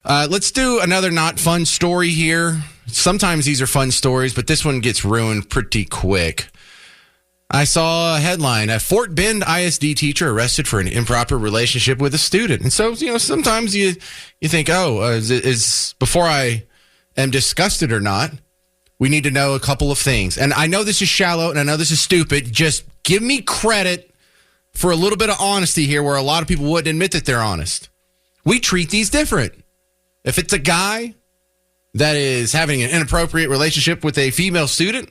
Let's do another not fun story here. Sometimes these are fun stories, but this one gets ruined pretty quick. I saw a headline, a Fort Bend ISD teacher arrested for an improper relationship with a student. And so, sometimes you think, is before I am disgusted or not, we need to know a couple of things. And I know this is shallow and I know this is stupid. Just give me credit for a little bit of honesty here where a lot of people wouldn't admit that they're honest. We treat these different. If it's a guy that is having an inappropriate relationship with a female student,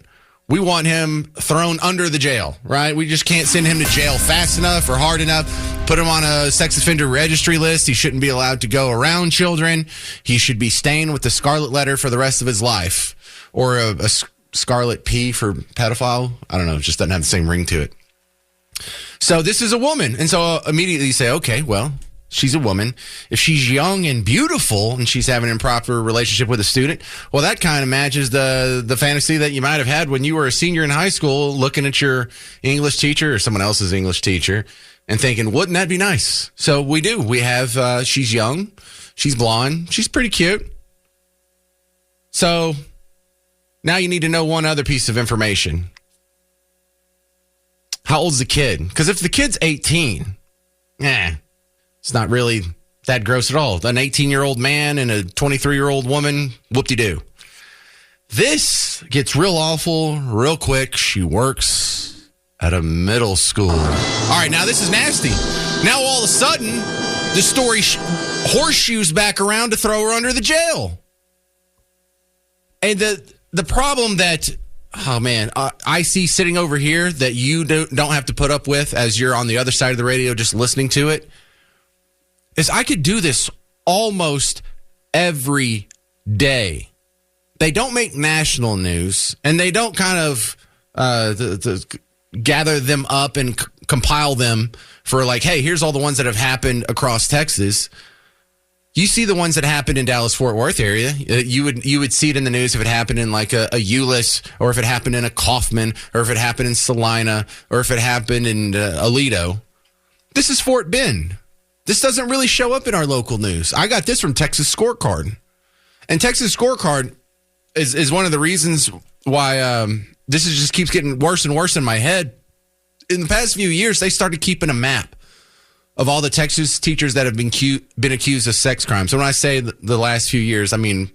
we want him thrown under the jail, right? We just can't send him to jail fast enough or hard enough. Put him on a sex offender registry list. He shouldn't be allowed to go around children. He should be staying with the scarlet letter for the rest of his life. Or a scarlet P for pedophile. I don't know. It just doesn't have the same ring to it. So this is a woman. And so immediately you say, okay, well, she's a woman. If she's young and beautiful and she's having an improper relationship with a student, well, that kind of matches the fantasy that you might have had when you were a senior in high school looking at your English teacher or someone else's English teacher and thinking, wouldn't that be nice? So we do. We have, she's young, she's blonde, she's pretty cute. So now you need to know one other piece of information. How old's the kid? Because if the kid's 18, it's not really that gross at all. An 18-year-old man and a 23-year-old woman, whoop-de-doo. This gets real awful real quick. She works at a middle school. All right, now this is nasty. Now all of a sudden, the story horseshoes back around to throw her under the jail. And the problem that, I see sitting over here that you don't have to put up with as you're on the other side of the radio just listening to it, is I could do this almost every day. They don't make national news, and they don't kind of gather them up and compile them for like, hey, here's all the ones that have happened across Texas. You see the ones that happened in Dallas-Fort Worth area. You would see it in the news if it happened in like a Euless, or if it happened in a Kaufman, or if it happened in Salina, or if it happened in Aledo. This is Fort Bend. This doesn't really show up in our local news. I got this from Texas Scorecard. And Texas Scorecard is one of the reasons why this just keeps getting worse and worse in my head. In the past few years, they started keeping a map of all the Texas teachers that have been accused of sex crimes. So when I say the last few years, I mean,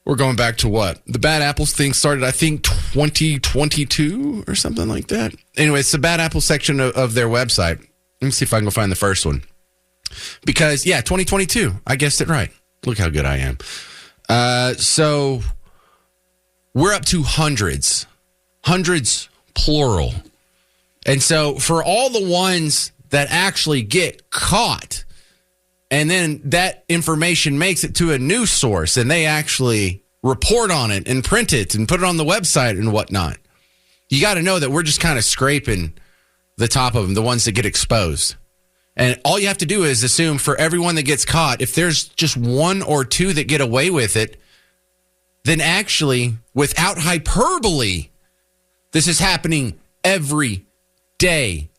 we're going back to what? The Bad Apples thing started, I think, 2022 or something like that. Anyway, it's the Bad Apple section of their website. Let me see if I can go find the first one. Because, 2022. I guessed it right. Look how good I am. So we're up to hundreds plural. And so for all the ones that actually get caught, and then that information makes it to a news source, and they actually report on it and print it and put it on the website and whatnot, you got to know that we're just kind of scraping the top of them, the ones that get exposed. And all you have to do is assume for everyone that gets caught, if there's just one or two that get away with it, then actually, without hyperbole, this is happening every day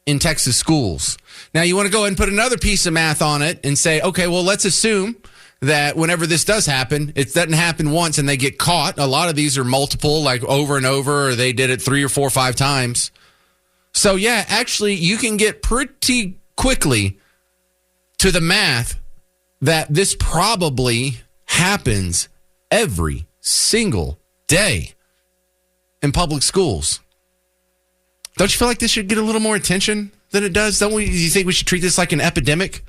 in Texas schools. Now, you want to go ahead and put another piece of math on it and say, okay, well, let's assume that whenever this does happen, it doesn't happen once and they get caught. A lot of these are multiple, like over and over, or they did it 3 or 4 or 5 times. So, actually, you can get pretty quickly to the math that this probably happens every single day in public schools. Don't you feel like this should get a little more attention than it does? Do you think we should treat this like an epidemic?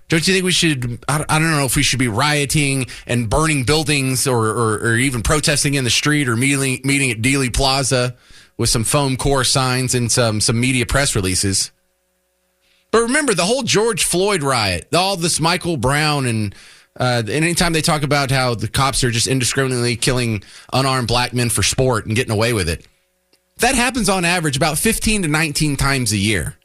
Don't you think we should, I don't know if we should be rioting and burning buildings or even protesting in the street or meeting at Dealey Plaza with some foam core signs and some media press releases. But remember, the whole George Floyd riot, all this Michael Brown, and anytime they talk about how the cops are just indiscriminately killing unarmed black men for sport and getting away with it, that happens on average about 15 to 19 times a year.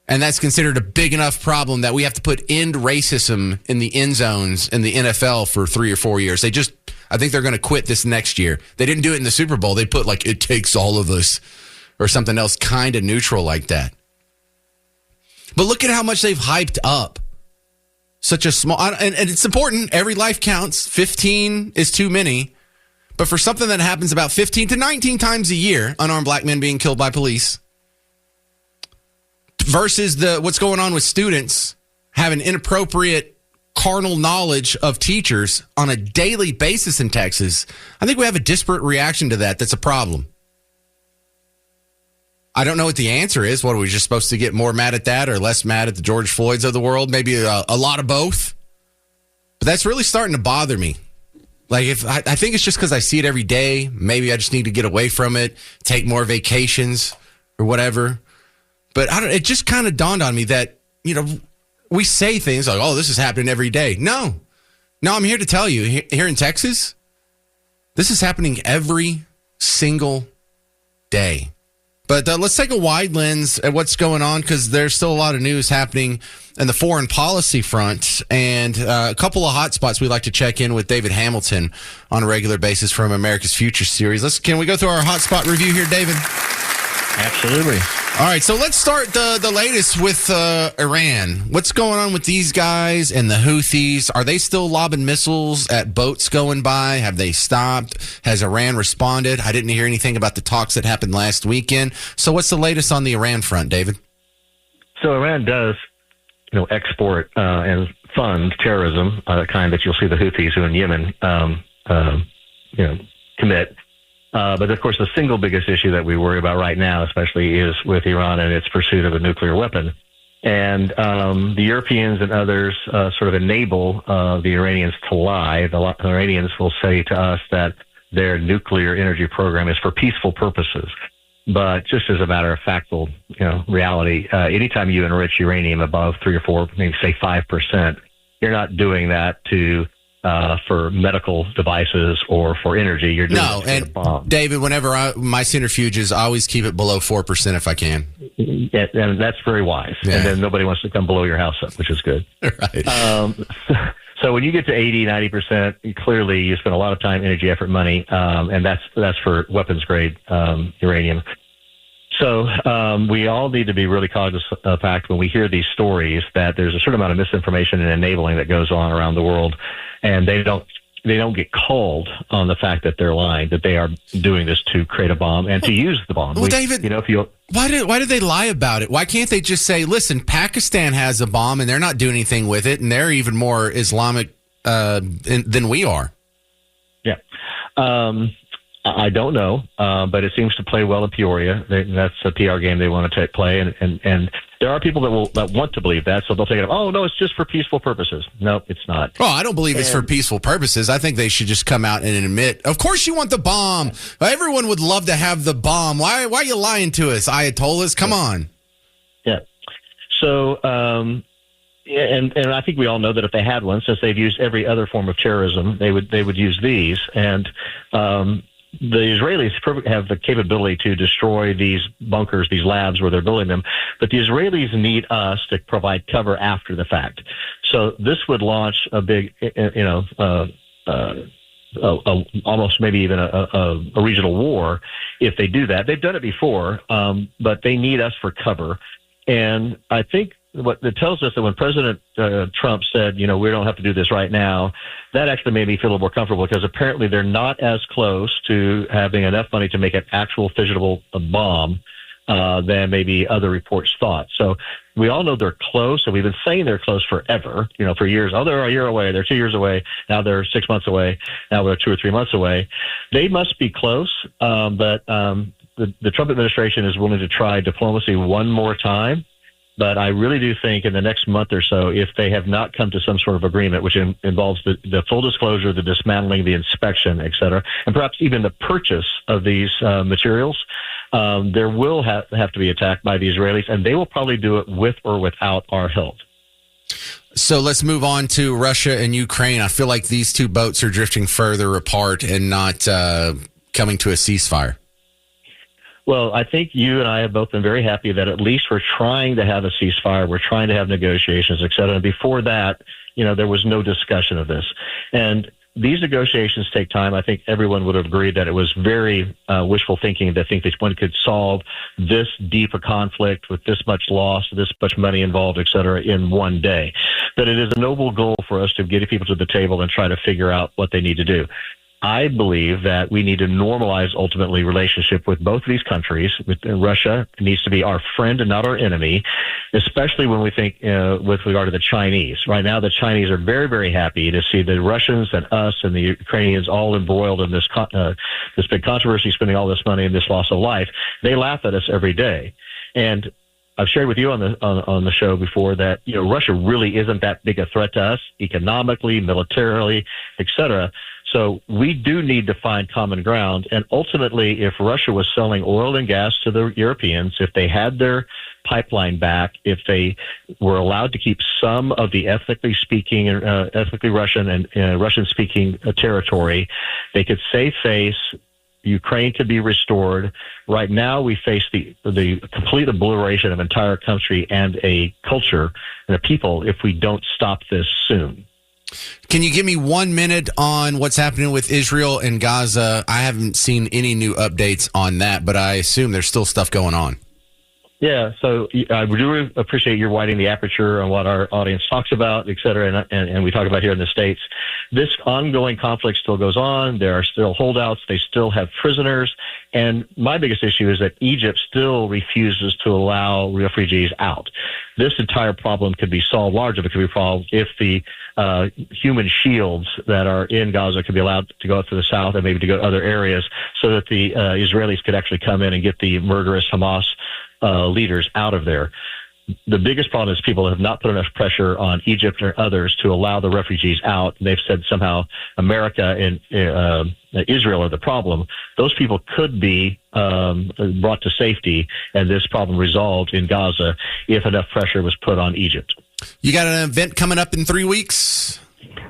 And that's considered a big enough problem that we have to put end racism in the end zones in the NFL for 3 or 4 years. I think they're going to quit this next year. They didn't do it in the Super Bowl. They put like, it takes all of us or something else kind of neutral like that. But look at how much they've hyped up such a small, and it's important. Every life counts. 15 is too many. But for something that happens about 15 to 19 times a year, unarmed black men being killed by police, versus what's going on with students having inappropriate carnal knowledge of teachers on a daily basis in Texas, I think we have a disparate reaction to that. That's a problem. I don't know what the answer is. What, are we just supposed to get more mad at that or less mad at the George Floyds of the world? Maybe a lot of both. But that's really starting to bother me. Like, if I think it's just because I see it every day. Maybe I just need to get away from it, take more vacations or whatever. But it just kind of dawned on me that, we say things like, oh, this is happening every day. No, I'm here to tell you, here in Texas, this is happening every single day. But let's take a wide lens at what's going on, because there's still a lot of news happening in the foreign policy front, and a couple of hot spots we'd like to check in with David Hamilton on a regular basis from America's Future series. Can we go through our hotspot review here, David? Absolutely. All right, so let's start the latest with Iran. What's going on with these guys and the Houthis? Are they still lobbing missiles at boats going by? Have they stopped? Has Iran responded? I didn't hear anything about the talks that happened last weekend. So what's the latest on the Iran front, David? So Iran does, export and fund terrorism, the kind that you'll see the Houthis who in Yemen, commit. But, of course, the single biggest issue that we worry about right now, especially, is with Iran and its pursuit of a nuclear weapon. And the Europeans and others sort of enable the Iranians to lie. The Iranians will say to us that their nuclear energy program is for peaceful purposes. But just as a matter of factual, reality, anytime you enrich uranium above 3 or 4, maybe say 5%, you're not doing that for medical devices or for energy. You're doing it for the bomb. David, whenever my centrifuges, I always keep it below 4% if I can. Yeah, and that's very wise. Yeah. And then nobody wants to come blow your house up, which is good. Right. So when you get to 80, 90%, clearly you spend a lot of time, energy, effort, money, and that's for weapons grade uranium. So we all need to be really cognizant of the fact when we hear these stories that there's a certain amount of misinformation and enabling that goes on around the world, and they don't get called on the fact that they're lying, that they are doing this to create a bomb and to use the bomb. Well, David, why did they lie about it? Why can't they just say, listen, Pakistan has a bomb and they're not doing anything with it, and they're even more Islamic than we are? Yeah. I don't know, but it seems to play well in Peoria. That's a PR game they want to play, and there are people that want to believe that, so they'll take it up. Oh, no, it's just for peaceful purposes. No, it's not. Oh, I don't believe it's for peaceful purposes. I think they should just come out and admit, of course you want the bomb. Everyone would love to have the bomb. Why are you lying to us, Ayatollahs? Come on. Yeah. So, and I think we all know that if they had one, since they've used every other form of terrorism, they would use these, and the Israelis have the capability to destroy these bunkers, these labs where they're building them, but the Israelis need us to provide cover after the fact. So this would launch a big, almost maybe even a regional war if they do that. They've done it before, but they need us for cover. And I think what it tells us that when President Trump said, we don't have to do this right now, that actually made me feel a little more comfortable, because apparently they're not as close to having enough money to make an actual fissionable bomb than maybe other reports thought. So we all know they're close, and we've been saying they're close forever, for years. Oh, they're a year away. They're 2 years away. Now they're 6 months away. Now they're 2 or 3 months away. They must be close, but the Trump administration is willing to try diplomacy one more time. But I really do think in the next month or so, if they have not come to some sort of agreement, which involves the full disclosure, the dismantling, the inspection, et cetera, and perhaps even the purchase of these materials, there will have to be attacked by the Israelis, and they will probably do it with or without our help. So let's move on to Russia and Ukraine. I feel like these two boats are drifting further apart and not coming to a ceasefire. Well, I think you and I have both been very happy that at least we're trying to have a ceasefire. We're trying to have negotiations, et cetera. And before that, there was no discussion of this. And these negotiations take time. I think everyone would have agreed that it was very wishful thinking to think that one could solve this deep a conflict with this much loss, this much money involved, et cetera, in one day. But it is a noble goal for us to get people to the table and try to figure out what they need to do. I believe that we need to normalize ultimately relationship with both of these countries. With Russia needs to be our friend and not our enemy, especially when we think with regard to the Chinese. Right now, the Chinese are very, very happy to see the Russians and us and the Ukrainians all embroiled in this big controversy, spending all this money and this loss of life. They laugh at us every day. And I've shared with you on the show before that, Russia really isn't that big a threat to us economically, militarily, et cetera. So we do need to find common ground. And ultimately, if Russia was selling oil and gas to the Europeans, if they had their pipeline back, if they were allowed to keep some of the ethnically Russian and Russian-speaking territory, they could save face. Ukraine could be restored. Right now, we face the complete obliteration of an entire country and a culture and a people if we don't stop this soon. Can you give me 1 minute on what's happening with Israel and Gaza? I haven't seen any new updates on that, but I assume there's still stuff going on. Yeah, so I do appreciate your widening the aperture on what our audience talks about, et cetera, and we talk about here in the States. This ongoing conflict still goes on. There are still holdouts. They still have prisoners. And my biggest issue is that Egypt still refuses to allow refugees out. This entire problem could be solved, largely could be solved if the human shields that are in Gaza could be allowed to go up to the south and maybe to go to other areas so that the Israelis could actually come in and get the murderous Hamas leaders out of there. The biggest problem is people have not put enough pressure on Egypt or others to allow the refugees out. They've said somehow America and Israel are the problem. Those people could be brought to safety and this problem resolved in Gaza if enough pressure was put on Egypt. You got an event coming up in 3 weeks?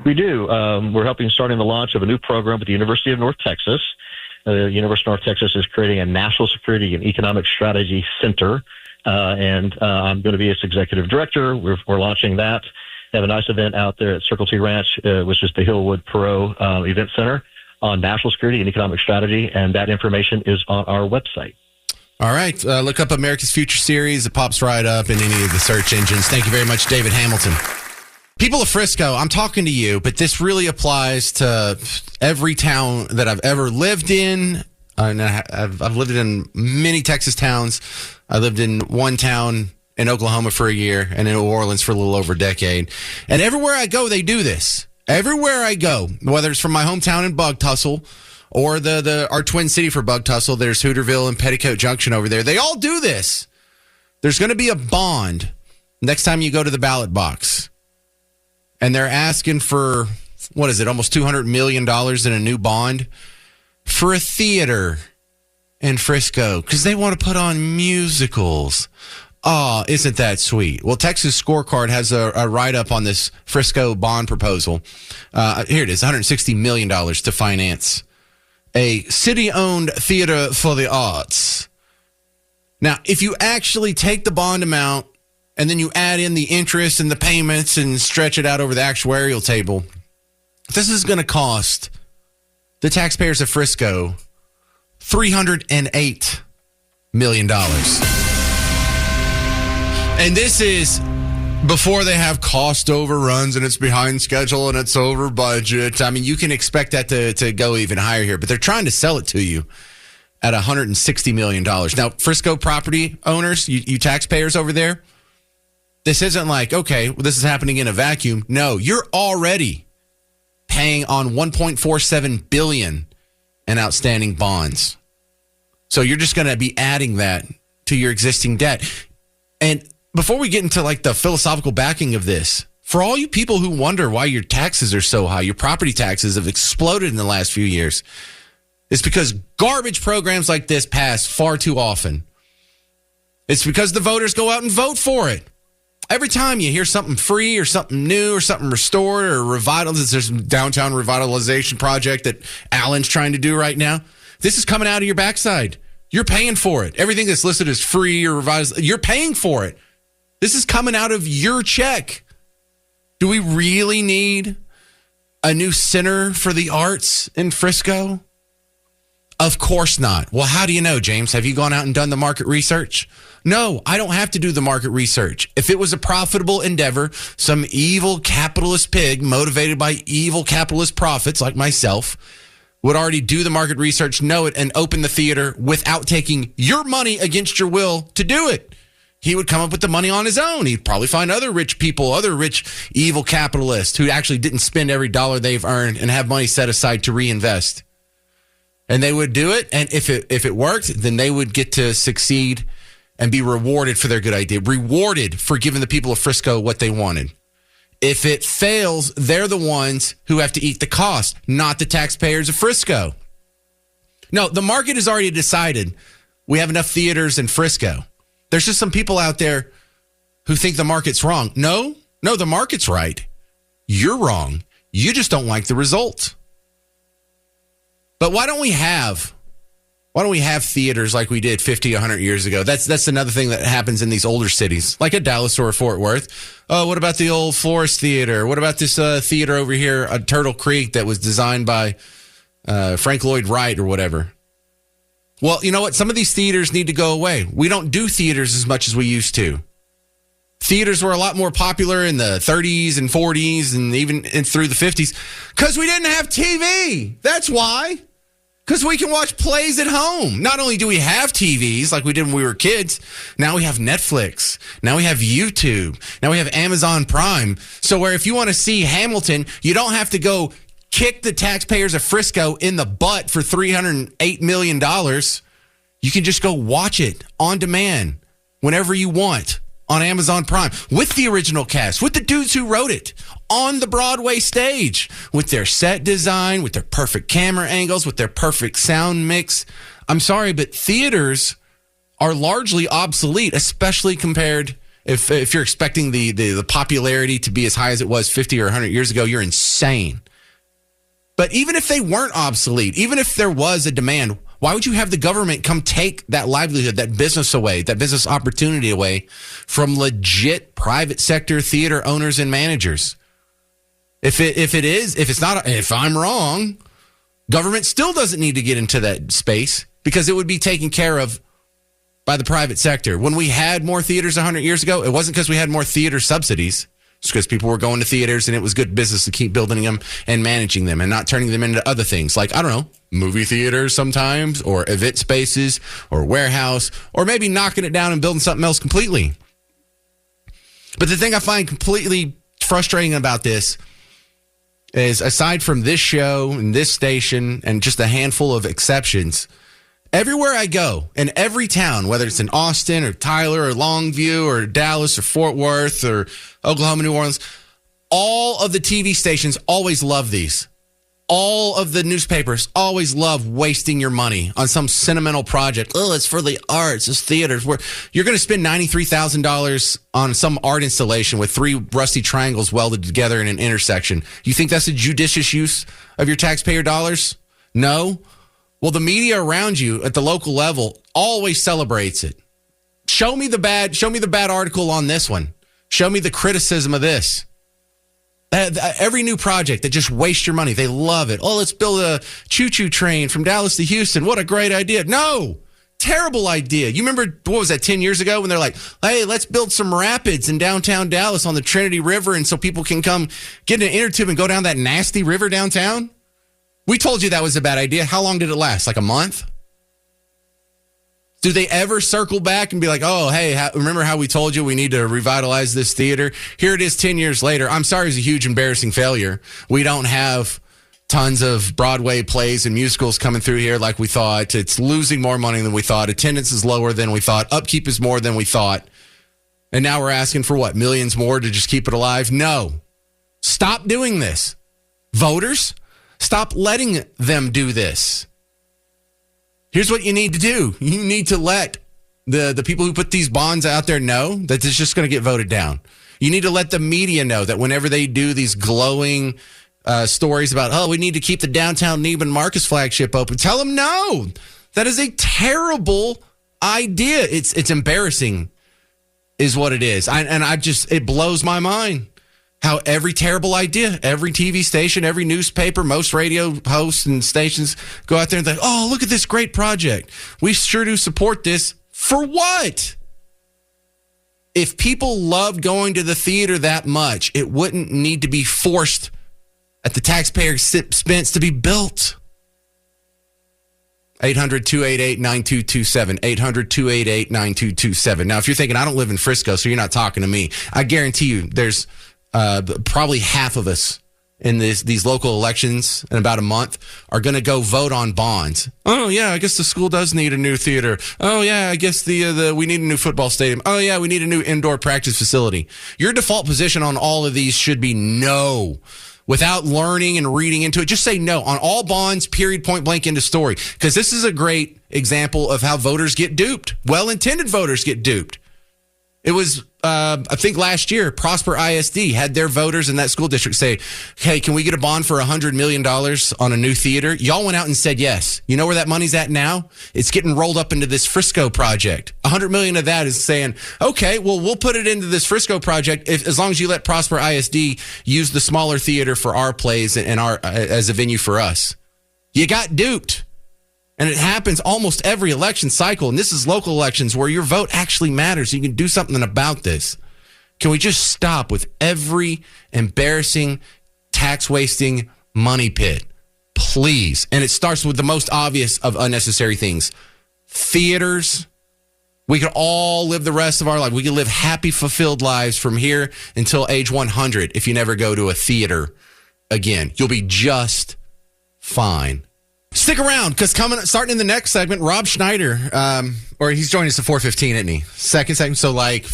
We do. We're starting the launch of a new program at the University of North Texas. The University of North Texas is creating a National Security and Economic Strategy Center, and I'm going to be its executive director. We're launching that. Have a nice event out there at Circle T Ranch, which is the Hillwood Perot Event Center, on national security and economic strategy, and that information is on our website. All right. Look up America's Future Series. It pops right up in any of the search engines. Thank you very much, David Hamilton. People of Frisco, I'm talking to you, but this really applies to every town that I've ever lived in. And I've lived in many Texas towns. I lived in one town in Oklahoma for a year and in New Orleans for a little over a decade. And everywhere I go, they do this. Everywhere I go, whether it's from my hometown in Bug Tussle or our twin city for Bug Tussle, there's Hooterville and Petticoat Junction over there. They all do this. There's going to be a bond next time you go to the ballot box. And they're asking for, almost $200 million in a new bond for a theater in Frisco because they want to put on musicals. Oh, isn't that sweet? Well, Texas Scorecard has a write-up on this Frisco bond proposal. Here it is, $160 million to finance a city-owned theater for the arts. Now, if you actually take the bond amount and then you add in the interest and the payments and stretch it out over the actuarial table, this is going to cost the taxpayers of Frisco $308 million. And this is before they have cost overruns and it's behind schedule and it's over budget. I mean, you can expect that to go even higher here, but they're trying to sell it to you at $160 million. Now, Frisco property owners, you taxpayers over there, this isn't like, okay, well, this is happening in a vacuum. No, you're already paying on $1.47 billion in outstanding bonds. So you're just going to be adding that to your existing debt. And before we get into like the philosophical backing of this, for all you people who wonder why your taxes are so high, your property taxes have exploded in the last few years, it's because garbage programs like this pass far too often. It's because the voters go out and vote for it. Every time you hear something free or something new or something restored or revitalized, there's a downtown revitalization project that Alan's trying to do right now. This is coming out of your backside. You're paying for it. Everything that's listed as free or revised, you're paying for it. This is coming out of your check. Do we really need a new center for the arts in Frisco? Of course not. Well, how do you know, James? Have you gone out and done the market research? No, I don't have to do the market research. If it was a profitable endeavor, some evil capitalist pig motivated by evil capitalist profits like myself would already do the market research, know it, and open the theater without taking your money against your will to do it. He would come up with the money on his own. He'd probably find other rich people, other rich evil capitalists who actually didn't spend every dollar they've earned and have money set aside to reinvest. And they would do it, and if it worked, then they would get to succeed and be rewarded for their good idea, rewarded for giving the people of Frisco what they wanted. If it fails, they're the ones who have to eat the cost, not the taxpayers of Frisco. No, the market has already decided we have enough theaters in Frisco. There's just some people out there who think the market's wrong. No, the market's right. You're wrong. You just don't like the results. But why don't we have theaters like we did 50, 100 years ago? That's another thing that happens in these older cities, like a Dallas or a Fort Worth. Oh, what about the old Forest Theater? What about this theater over here at Turtle Creek that was designed by Frank Lloyd Wright or whatever? Well, you know what? Some of these theaters need to go away. We don't do theaters as much as we used to. Theaters were a lot more popular in the 30s and 40s and even through the 50s because we didn't have TV. That's why. Because we can watch plays at home. Not only do we have TVs like we did when we were kids, now we have Netflix. Now we have YouTube. Now we have Amazon Prime. So where if you want to see Hamilton, you don't have to go kick the taxpayers of Frisco in the butt for $308 million. You can just go watch it on demand whenever you want on Amazon Prime with the original cast, with the dudes who wrote it on the Broadway stage, with their set design, with their perfect camera angles, with their perfect sound mix. I'm sorry, but theaters are largely obsolete, especially compared if you're expecting the popularity to be as high as it was 50 or 100 years ago. You're insane. But even if they weren't obsolete, even if there was a demand, why would you have the government come take that livelihood, that business away, that business opportunity away from legit private sector theater owners and managers? If I'm wrong, government still doesn't need to get into that space because it would be taken care of by the private sector. When we had more theaters 100 years ago, it wasn't because we had more theater subsidies. It's because people were going to theaters and it was good business to keep building them and managing them and not turning them into other things like, I don't know, movie theaters sometimes or event spaces or warehouse or maybe knocking it down and building something else completely. But the thing I find completely frustrating about this is aside from this show and this station and just a handful of exceptions, everywhere I go, in every town, whether it's in Austin or Tyler or Longview or Dallas or Fort Worth or Oklahoma, New Orleans, all of the TV stations always love these. All of the newspapers always love wasting your money on some sentimental project. Oh, it's for the arts, it's theaters. Where you're going to spend $93,000 on some art installation with 3 rusty triangles welded together in an intersection. You think that's a judicious use of your taxpayer dollars? No. Well, the media around you at the local level always celebrates it. Show me the bad article on this one. Show me the criticism of this. Every new project that just wastes your money, they love it. Oh, let's build a choo-choo train from Dallas to Houston. What a great idea. No, terrible idea. You remember, what was that, 10 years ago when they're like, hey, let's build some rapids in downtown Dallas on the Trinity River and so people can come get in an inner tube and go down that nasty river downtown? We told you that was a bad idea. How long did it last? Like a month? Do they ever circle back and be like, oh, hey, remember how we told you we need to revitalize this theater? Here it is 10 years later. I'm sorry, it's a huge embarrassing failure. We don't have tons of Broadway plays and musicals coming through here like we thought. It's losing more money than we thought. Attendance is lower than we thought. Upkeep is more than we thought. And now we're asking for what, millions more to just keep it alive? No. Stop doing this. Voters, stop letting them do this. Here's what you need to do. You need to let the people who put these bonds out there know that it's just going to get voted down. You need to let the media know that whenever they do these glowing stories about, oh, we need to keep the downtown Neiman Marcus flagship open, tell them no. That is a terrible idea. It's embarrassing is what it is. It blows my mind how every terrible idea, every TV station, every newspaper, most radio hosts and stations go out there and think, oh, look at this great project. We sure do support this. For what? If people loved going to the theater that much, it wouldn't need to be forced at the taxpayer's expense to be built. 800-288-9227. 800-288-9227. Now, if you're thinking, I don't live in Frisco, so you're not talking to me, I guarantee you there's probably half of us in these local elections in about a month are going to go vote on bonds. Oh, yeah, I guess the school does need a new theater. Oh, yeah, I guess we need a new football stadium. Oh, yeah, we need a new indoor practice facility. Your default position on all of these should be no. Without learning and reading into it, just say no on all bonds, period, point blank, end of story. Because this is a great example of how voters get duped. Well-intended voters get duped. It was, I think last year, Prosper ISD had their voters in that school district say, hey, can we get a bond for $100 million on a new theater? Y'all went out and said yes. You know where that money's at now? It's getting rolled up into this Frisco project. $100 million of that is saying, okay, well, we'll put it into this Frisco project as long as you let Prosper ISD use the smaller theater for our plays and our as a venue for us. You got duped. And it happens almost every election cycle. And this is local elections where your vote actually matters. You can do something about this. Can we just stop with every embarrassing, tax-wasting money pit? Please. And it starts with the most obvious of unnecessary things. Theaters. We could all live the rest of our life. We could live happy, fulfilled lives from here until age 100 if you never go to a theater again. You'll be just fine. Stick around, because starting in the next segment, Rob Schneider, or he's joining us at 4:15, isn't he? Second segment, so like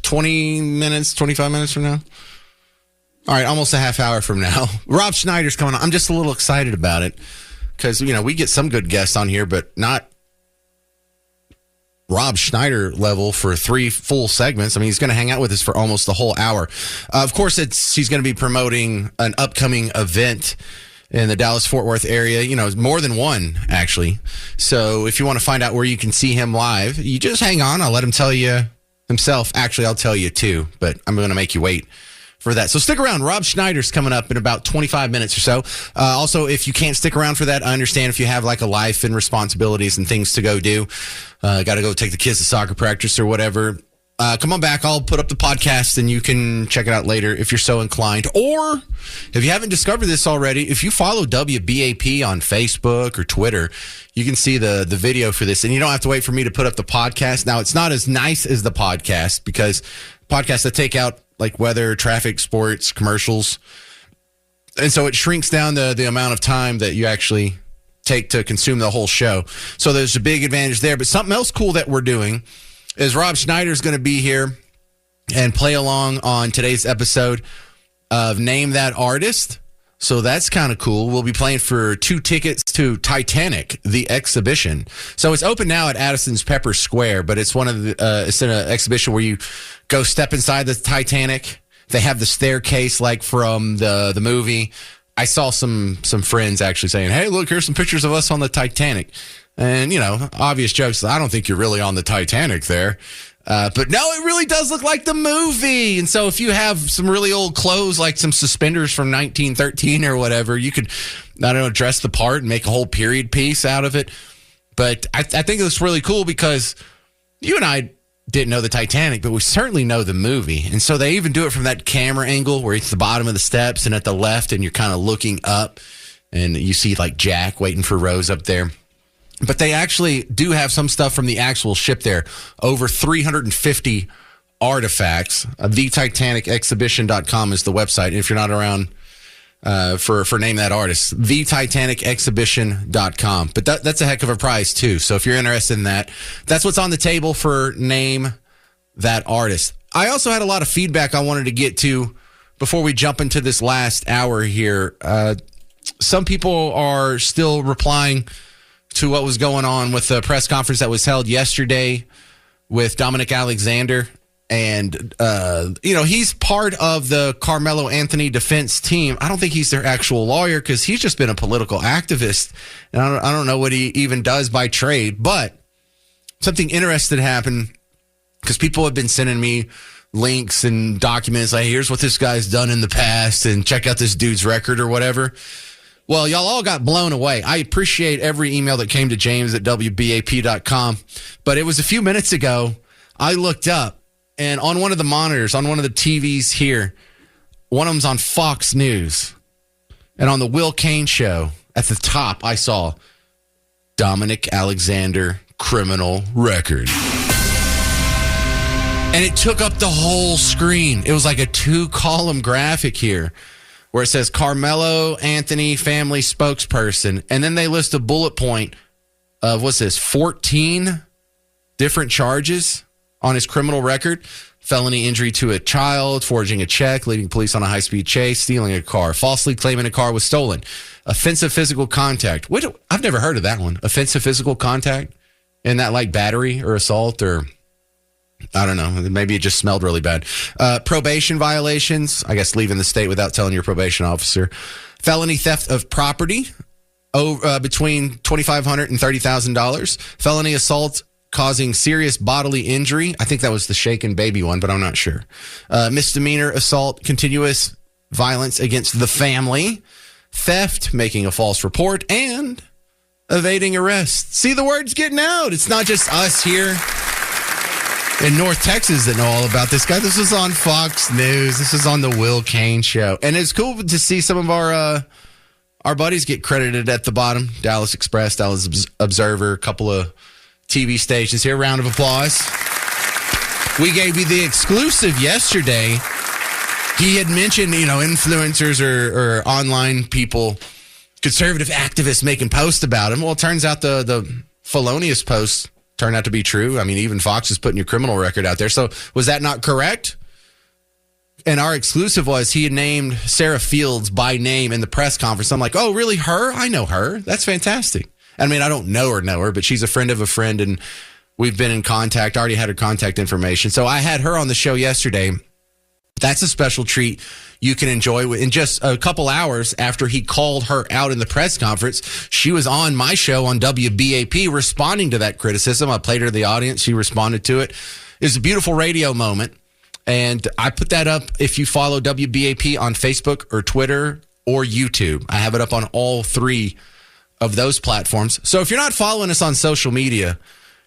20 minutes, 25 minutes from now? All right, almost a half hour from now. Rob Schneider's coming on. I'm just a little excited about it, because, we get some good guests on here, but not Rob Schneider level for 3 full segments. I mean, he's going to hang out with us for almost the whole hour. Of course, he's going to be promoting an upcoming event in the Dallas-Fort Worth area, more than one, actually. So if you want to find out where you can see him live, you just hang on. I'll let him tell you himself. Actually, I'll tell you too, but I'm going to make you wait for that. So stick around. Rob Schneider's coming up in about 25 minutes or so. Also, if you can't stick around for that, I understand if you have like a life and responsibilities and things to go do. Got to go take the kids to soccer practice or whatever. Come on back. I'll put up the podcast and you can check it out later if you're so inclined. Or if you haven't discovered this already, if you follow WBAP on Facebook or Twitter, you can see the video for this. And you don't have to wait for me to put up the podcast. Now, it's not as nice as the podcast because podcasts that take out like weather, traffic, sports, commercials. And so it shrinks down the amount of time that you actually take to consume the whole show. So there's a big advantage there. But something else cool that we're doing is Rob Schneider's going to be here and play along on today's episode of Name That Artist. So that's kind of cool. We'll be playing for 2 tickets to Titanic, the exhibition. So it's open now at Addison's Pepper Square, but it's it's an exhibition where you go step inside the Titanic. They have the staircase like from the movie. I saw some friends actually saying, hey, look, here's some pictures of us on the Titanic. And, obvious jokes. I don't think you're really on the Titanic there. But no, it really does look like the movie. And so if you have some really old clothes, like some suspenders from 1913 or whatever, you could, dress the part and make a whole period piece out of it. But I think it's really cool because you and I didn't know the Titanic, but we certainly know the movie. And so they even do it from that camera angle where it's the bottom of the steps and at the left and you're kind of looking up and you see like Jack waiting for Rose up there. But they actually do have some stuff from the actual ship there. Over 350 artifacts. TheTitanicExhibition.com is the website. And if you're not around for Name That Artist, TheTitanicExhibition.com. But that's a heck of a prize, too. So if you're interested in that, that's what's on the table for Name That Artist. I also had a lot of feedback I wanted to get to before we jump into this last hour here. Some people are still replying to what was going on with the press conference that was held yesterday with Dominic Alexander. And, he's part of the Carmelo Anthony defense team. I don't think he's their actual lawyer because he's just been a political activist. And I don't know what he even does by trade. But something interesting happened because people have been sending me links and documents. Like, here's what this guy's done in the past and check out this dude's record or whatever. Well, y'all all got blown away. I appreciate every email that came to James at WBAP.com. But it was a few minutes ago, I looked up, and on one of the monitors, on one of the TVs here, one of them's on Fox News. And on the Will Cain show, at the top, I saw Dominic Alexander criminal record. And it took up the whole screen. It was like a 2-column graphic here where it says Carmelo Anthony family spokesperson. And then they list a bullet point of, what's this, 14 different charges on his criminal record. Felony injury to a child, forging a check, leading police on a high-speed chase, stealing a car, falsely claiming a car was stolen, offensive physical contact. I've never heard of that one. Offensive physical contact? Isn't that like battery or assault or... I don't know. Maybe it just smelled really bad. Probation violations. I guess leaving the state without telling your probation officer. Felony theft of property between $2,500 and $30,000. Felony assault causing serious bodily injury. I think that was the shaken baby one, but I'm not sure. Misdemeanor assault, continuous violence against the family. Theft, making a false report, and evading arrest. See, the word's getting out. It's not just us here in North Texas that know all about this guy. This was on Fox News. This is on the Will Cain show. And it's cool to see some of our buddies get credited at the bottom. Dallas Express, Dallas Observer, a couple of TV stations here. Round of applause. We gave you the exclusive yesterday. He had mentioned, influencers or online people, conservative activists making posts about him. Well, it turns out the felonious posts turned out to be true. I mean, even Fox is putting your criminal record out there. So was that not correct? And our exclusive was he had named Sarah Fields by name in the press conference. I'm like, oh, really, her? I know her. That's fantastic. I mean, I don't know her, but she's a friend of a friend, and we've been in contact. I already had her contact information. So I had her on the show yesterday. That's a special treat you can enjoy. In just a couple hours after he called her out in the press conference, she was on my show on WBAP responding to that criticism. I played her to the audience. She responded to it. It was a beautiful radio moment. And I put that up if you follow WBAP on Facebook or Twitter or YouTube. I have it up on all 3 of those platforms. So if you're not following us on social media,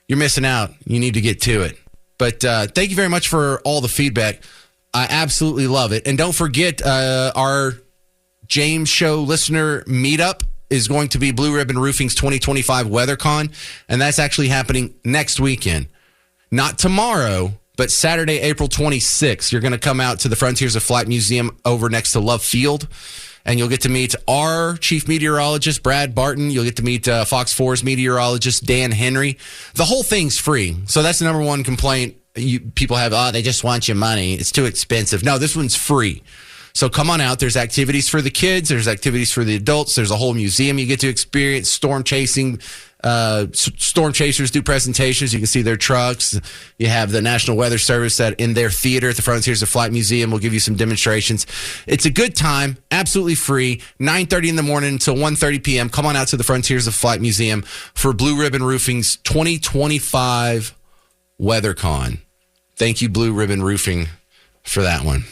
you're missing out. You need to get to it. But thank you very much for all the feedback. I absolutely love it. And don't forget, our James Show listener meetup is going to be Blue Ribbon Roofing's 2025 WeatherCon, and that's actually happening next weekend. Not tomorrow, but Saturday, April 26th. You're going to come out to the Frontiers of Flight Museum over next to Love Field, and you'll get to meet our chief meteorologist, Brad Barton. You'll get to meet Fox 4's meteorologist, Dan Henry. The whole thing's free. So that's the number one complaint people have. Oh, they just want your money. It's too expensive. No, this one's free. So come on out. There's activities for the kids. There's activities for the adults. There's a whole museum you get to experience. Storm chasing. Storm chasers do presentations. You can see their trucks. You have the National Weather Service that in their theater at the Frontiers of Flight Museum will give you some demonstrations. It's a good time. Absolutely free. 9:30 in the morning until 1:30 p.m. Come on out to the Frontiers of Flight Museum for Blue Ribbon Roofing's 2025 WeatherCon. Thank you, Blue Ribbon Roofing, for that one.